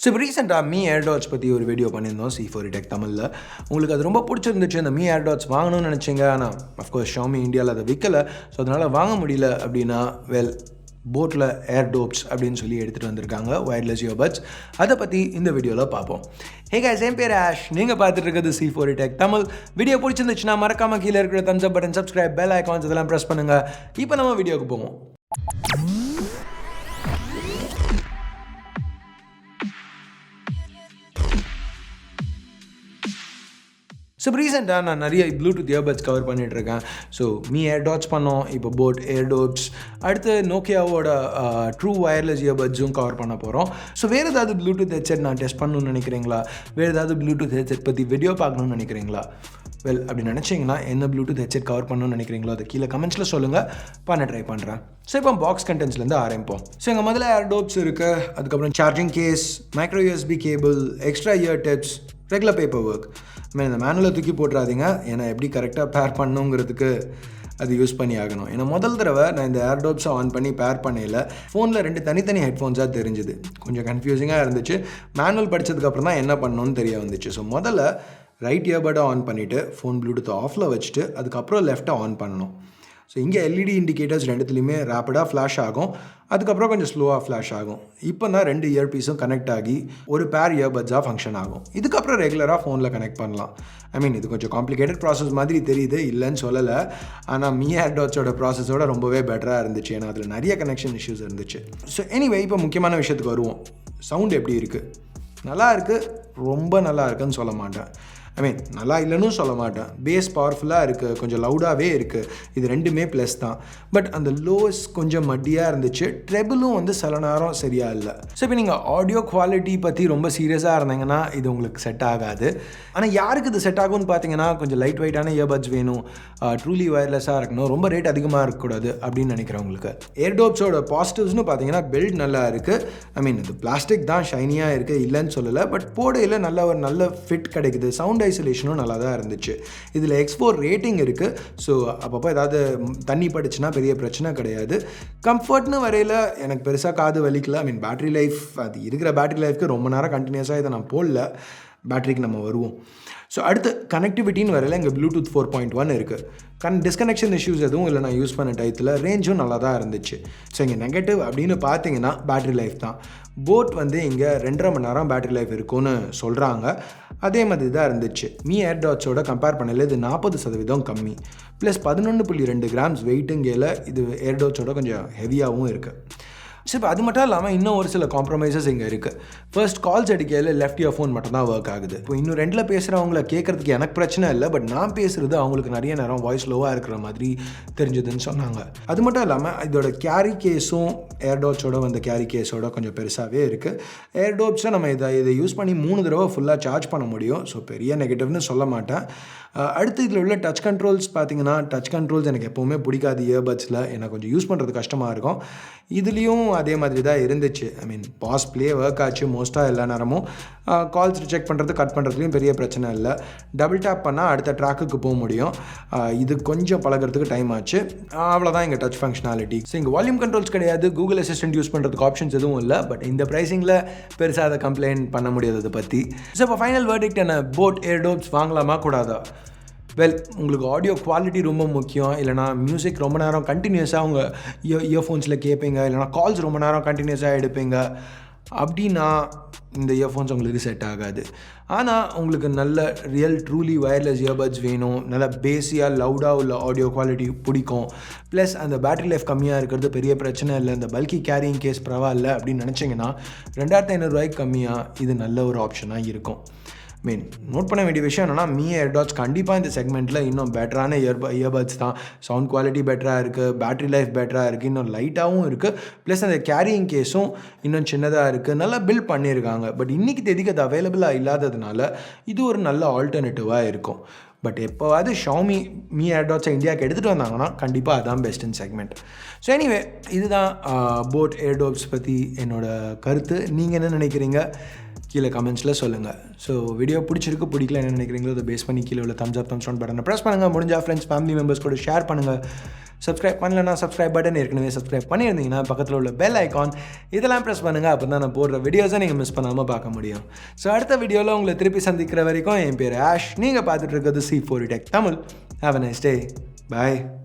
So இப்போ ரீசெண்டாக me ஏர்டாட்ஸ் பற்றி ஒரு வீடியோ பண்ணியிருந்தோம் C4 டெக் தமிழில். உங்களுக்கு அது ரொம்ப பிடிச்சிருந்துச்சு. அந்த மீ ஏர்டாட்ஸ் வாங்கணும்னு நினச்சிங்க, ஆனால் அஃப்கோர்ஸ் ஷாமி இந்தியாவில் அதை விற்கலை. ஸோ அதனால் வாங்க முடியல அப்படின்னா போட்டில் Airdopes அப்படின்னு சொல்லி எடுத்துகிட்டு வந்திருக்காங்க வயர்லெஸ் இயர்பட்ஸ். அதை பற்றி இந்த வீடியோவில் பார்ப்போம். ஹே கைஸ், என் பேர் ஆஷ். நீங்கள் பார்த்துட்டு இருக்கிறது C4 டெக் தமிழ். வீடியோ பிடிச்சிருந்துச்சுன்னா மறக்காமல் கீழே இருக்கிற தம்ஸ் அப் பட்டன், சப்ஸ்கிரைப், பெல் ஐகான்ஸ் இதெல்லாம் ப்ரெஸ் பண்ணுங்கள். இப்போ நம்ம வீடியோக்கு போவோம். ஸோ ரீசெண்டாக நான் நிறைய ப்ளூடூத் இயர்பட்ஸ் கவர் பண்ணிகிட்ருக்கேன். ஸோ மீ ஏர்டாட்ஸ் பண்ணோம், இப்போ போட் ஏர்டோப்ஸ், அடுத்து நோக்கியாவோட ட்ரூ வயர்லெஸ் இயர்பட்ஸும் கவர் பண்ண போகிறோம். ஸோ வேறு ஏதாவது ப்ளூடூத் ஹெட்செட் நான் டெஸ்ட் பண்ணணும்னு நினைக்கிறீங்களா? வேறு ஏதாவது ப்ளூடூத் ஹெட்செட் பற்றி வீடியோ பார்க்கணுன்னு நினைக்கிறீங்களா? அப்படி நினச்சிங்கன்னா என்ன ப்ளூடூத் ஹெட்செட் கவர் பண்ணணும்னு நினைக்கிறீங்களோ அதை கீழே கமெண்ட்ஸில் சொல்லுங்கள், பண்ண ட்ரை பண்ணுறேன். ஸோ இப்போ பாக்ஸ் கண்டென்ட்ஸ்லேருந்து ஆரம்பிப்போம். ஸோ எங்கள் முதல்ல ஏர்டோப்ஸ் இருக்குது, அதுக்கப்புறம் charging case, micro USB cable, extra ear tips, regular paper work. இந்த மேனுவலை தூக்கி போட்டுறாதீங்க, ஏன்னா எப்படி கரெக்டாக பேர் பண்ணுங்கிறதுக்கு அது யூஸ் பண்ணி ஆகணும். ஏன்னா முதல் தடவை நான் இந்த ஏர்டோப்ஸை ஆன் பண்ணி பேர் பண்ணையில் ஃபோனில் 2 தனித்தனி ஹெட்ஃபோன்ஸாக தெரிஞ்சுது. கொஞ்சம் கன்ஃபியூசிங்காக இருந்துச்சு. மேனுவல் படித்ததுக்கப்புறம் தான் என்ன பண்ணணும்னு தெரிய வந்துச்சு. ஸோ முதல்ல ரைட் இயர்பட்டை ஆன் பண்ணிவிட்டு ஃபோன் ப்ளூடூத் ஆஃபில் வச்சுட்டு அதுக்கப்புறம் லெஃப்ட்டை ஆன் பண்ணணும். ஸோ இங்கே LED இண்டிகேட்டர்ஸ் ரெண்டுத்துலேயுமே ரேப்பிடாக ஃப்ளாஷ் ஆகும், அதுக்கப்புறம் கொஞ்சம் ஸ்லோவாக ஃப்ளாஷ் ஆகும். இப்போ தான் 2 இயர்பீஸும் கனெக்ட் ஆகி ஒரு பேர் இயர்பட்ஸாக ஃபங்க்ஷன் ஆகும். இதுக்கப்புறம் ரெகுலராக ஃபோனில் கனெக்ட் பண்ணலாம். இது கொஞ்சம் காம்ப்ளிகேட்டட் ப்ராசஸ் மாதிரி தெரியுது, இல்லைன்னு சொல்லலை. ஆனால் மீ ஏர்டாட்ஸோட ப்ராசஸோட ரொம்பவே பெட்டராக இருந்துச்சு, ஏன்னா அதில் நிறைய கனெக்ஷன் இஷ்யூஸ் இருந்துச்சு. ஸோ எனிவே, இப்போ முக்கியமான விஷயத்துக்கு வருவோம். சவுண்ட் எப்படி இருக்குது? நல்லா இருக்குது, ரொம்ப நல்லா இருக்குன்னு சொல்ல மாட்டேன். நல்லா இல்லைன்னு சொல்ல மாட்டேன். பேஸ் பவர்ஃபுல்லாக இருக்குது, கொஞ்சம் லவுடாகவே இருக்குது. இது ரெண்டுமே ப்ளஸ் தான். பட் அந்த லோஸ் கொஞ்சம் மட்டியாக இருந்துச்சு. ட்ரெபிளும் சில நேரம் சரியாக இல்லை. ஸோ இப்போ நீங்கள் ஆடியோ குவாலிட்டி பற்றி ரொம்ப சீரியஸாக இருந்தீங்கன்னா இது உங்களுக்கு செட் ஆகாது. ஆனால் யாருக்கு இது செட் ஆகும்னு பார்த்தீங்கன்னா, கொஞ்சம் லைட் வெயிட்டான இயர்பட்ஸ் வேணும், ட்ரூலி வயர்லெஸ்ஸாக இருக்கணும், ரொம்ப ரேட் அதிகமாக இருக்கக்கூடாது அப்படின்னு நினைக்கிறவங்களுக்கு. ஏர்டோப்ஸோட பாசிட்டிவ்ஸ்னு பார்த்தீங்கன்னா, பில்ட் நல்லா இருக்குது. இது பிளாஸ்டிக் தான், ஷைனியாக இருக்குது, இல்லைன்னு சொல்லலை. பட் போடையில் நல்ல ஃபிட் கிடைக்குது. சவுண்ட் ஐசோலேஷனும் நல்லா தான் இருந்துச்சு. இதில் X4 ரேட்டிங் இருக்குது. ஸோ அப்பப்போ ஏதாவது தண்ணி பட்டுச்சுன்னா பெரிய பிரச்சனை கிடையாது. கம்ஃபர்ட்னு வரையில் எனக்கு பெருசாக காது வலிக்கல. பேட்டரி லைஃப், அது இருக்கிற பேட்டரி லைஃப்க்கு ரொம்ப நேரம் கண்டினியூஸாக இதை நான் போடல. பேட்டரிக்கு நம்ம வருவோம். ஸோ அடுத்து கனெக்டிவிட்டின்னு வரையில் இங்கே Bluetooth 4.1 இருக்குது. டிஸ்கனெக்ஷன் இஷ்யூஸ் எதுவும் இல்லை. நான் யூஸ் பண்ண டயத்தில் ரேஞ்சும் நல்லா தான் இருந்துச்சு. ஸோ இங்கே நெகட்டிவ் அப்படின்னு பார்த்தீங்கன்னா பேட்டரி லைஃப் தான். போட் இங்கே 2.5 மணி நேரம் பேட்டரி லைஃப் இருக்குன்னு சொல்கிறாங்க. அதே மாதிரி தான் இருந்துச்சு. மீ ஏர்டாட்ஸோட கம்பேர் பண்ணல இது 40% கம்மி. ப்ளஸ் 11.2 கிராம்ஸ் வெயிட்டுங்கையில் இது ஏர்டாட்ஸோட கொஞ்சம் ஹெவியாகவும் இருக்குது. ஸோ இப்போ அது மட்டும் இல்லாமல் இன்னும் ஒரு சில காம்ப்ரமைசஸ் இங்கே இருக்குது. ஃபர்ஸ்ட் கால்ஸ் அடிக்கையில் லெஃப்ட் இயர் ஃபோன் மட்டும் தான் ஒர்க் ஆகுது. இப்போ இன்னும் 2ல் பேசுகிறவங்கள கேட்குறதுக்கு எனக்கு பிரச்சனை இல்லை. பட் நான் பேசுகிறது அவங்களுக்கு நிறைய நேரம் வாய்ஸ் லோவாக இருக்கிற மாதிரி தெரிஞ்சதுன்னு சொன்னாங்க. அது மட்டும் இல்லாமல் இதோட கேரி கேஸும் ஏர்டாட்ஸோட கேரி கேஸோட கொஞ்சம் பெருசாகவே இருக்குது. ஏர்டோப்ஸை நம்ம இதை யூஸ் பண்ணி 3 தடவை ஃபுல்லாக சார்ஜ் பண்ண முடியும். ஸோ பெரிய நெகட்டிவ்னு சொல்ல மாட்டேன். அடுத்து இதில் உள்ள டச் கண்ட்ரோல்ஸ் பார்த்தீங்கன்னா, டச் கண்ட்ரோல்ஸ் எனக்கு எப்போவுமே பிடிக்காது இயர்பட்ஸில். எனக்கு கொஞ்சம் யூஸ் பண்ணுறது கஷ்டமாக இருக்கும். இதுலேயும் அதே மாதிரி தான் இருந்துச்சு. பாஸ் ப்ளே ஒர்க் ஆச்சு மோஸ்ட்டாக எல்லா நேரமும். கால்ஸ் ரிஜெக்ட் பண்ணுறது, கட் பண்ணுறதுலையும் பெரிய பிரச்சனை இல்லை. டபுள் டேப் பண்ணால் அடுத்த ட்ராக்குக்கு போக முடியும். இது கொஞ்சம் பழகிறதுக்கு டைம் ஆச்சு. அவ்வளோதான் இங்கே டச் ஃபங்க்ஷனாலிட்டி. ஸோ இங்கே வால்யூம் கண்ட்ரோல்ஸ் கிடையாது, கூகுள் அசிஸ்டன்ட் யூஸ் பண்ணுறதுக்கு ஆப்ஷன்ஸ் எதுவும் இல்லை. பட் இந்த ப்ரைஸிங்கில் பெருசாக அதை கம்ப்ளைண்ட் பண்ண முடியாது அதை பற்றி. ஸோ இப்போ ஃபைனல் வேர்டிக்ட் என்ன, போட் ஏர்டோப்ஸ் வாங்கலாமா கூடாதா? உங்களுக்கு ஆடியோ குவாலிட்டி ரொம்ப முக்கியம், இல்லைனா மியூசிக் ரொம்ப நேரம் கண்டினியூஸாக உங்கள் இயர்ஃபோன்ஸில் கேட்பீங்க, இல்லைனா கால்ஸ் ரொம்ப நேரம் கண்டினியூஸாக எடுப்பீங்க அப்படின்னா இந்த இயர்ஃபோன்ஸ் உங்களுக்கு செட் ஆகாது. ஆனால் உங்களுக்கு நல்ல ரியல் ட்ரூலி வயர்லெஸ் இயர்பட்ஸ் வேணும், நல்ல பேஸியாக லவுடாக உள்ள ஆடியோ குவாலிட்டி பிடிக்கும், ப்ளஸ் அந்த பேட்டரி லைஃப் கம்மியாக இருக்கிறது பெரிய பிரச்சனை இல்லை, இந்த பல்கி கேரியிங் கேஸ் பரவாயில்ல அப்படின்னு நினச்சிங்கன்னா 2500 கம்மியாக இது நல்ல ஒரு ஆப்ஷனாக இருக்கும். நோட் பண்ண வேண்டிய விஷயம் என்னென்னா, மீ ஏர்டாட்ஸ் கண்டிப்பாக இந்த செக்மெண்ட்டில் இன்னும் பெட்டரான இயர்பட்ஸ் தான். சவுண்ட் குவாலிட்டி பெட்டராக இருக்குது, பேட்டரி லைஃப் பெட்டராக இருக்குது, இன்னும் லைட்டாகவும் இருக்குது, ப்ளஸ் அந்த கேரியிங் கேஸும் இன்னும் சின்னதாக இருக்குது, நல்லா பில்ட் பண்ணியிருக்காங்க. பட் இன்றைக்கி தேதிக்கு அது அவைலபிளாக இல்லாததுனால இது ஒரு நல்ல ஆல்டர்னேட்டிவாக இருக்கும். பட் எப்போவாது ஷாமி மீ ஏர்டாட்ஸை இந்தியாவுக்கு எடுத்துகிட்டு வந்தாங்கன்னா கண்டிப்பாக அதுதான் best in segment. So anyway, இதுதான் போட் ஏர்டோப்ஸ் பற்றி என்னோடய கருத்து. நீங்கள் என்ன நினைக்கிறீங்க கீழே கமெண்ட்ஸில் சொல்லுங்கள். ஸோ வீடியோ பிடிச்சிருக்கு, பிடிக்கல என்ன நினைக்கிறீங்களோ அதை பேஸ் பண்ணி கீழே உள்ள தம்ஸ் அப், தம்ஸ் டவுன் பட்டனை ப்ரெஸ் பண்ணுங்கள். முடிஞ்சால் ஃப்ரெண்ட்ஸ், ஃபேமிலி மெம்பர்ஸ் கூட ஷேர் பண்ணுங்கள். சப்ஸ்கிரைப் பண்ணலன்னா சப்ஸ்கிரைப் பட்டன் ஏற்கனவே சப்ஸ்கிரைப் பண்ணியிருந்தீங்கன்னா பக்கத்தில் உள்ள பெல் ஐக்கான் இதெல்லாம் ப்ரெஸ் பண்ணுங்கள். அப்போ தான் நான் போடுற வீடியோஸை நீங்கள் மிஸ் பண்ணாமல் பார்க்க முடியும். ஸோ அடுத்த வீடியோவில் உங்களை திருப்பி சந்திக்கிற வரைக்கும் என் பேர் ஆஷ். நீங்கள் பார்த்துட்டு இருக்கிறது C4 Tech Tamil. Have a nice day. Bye.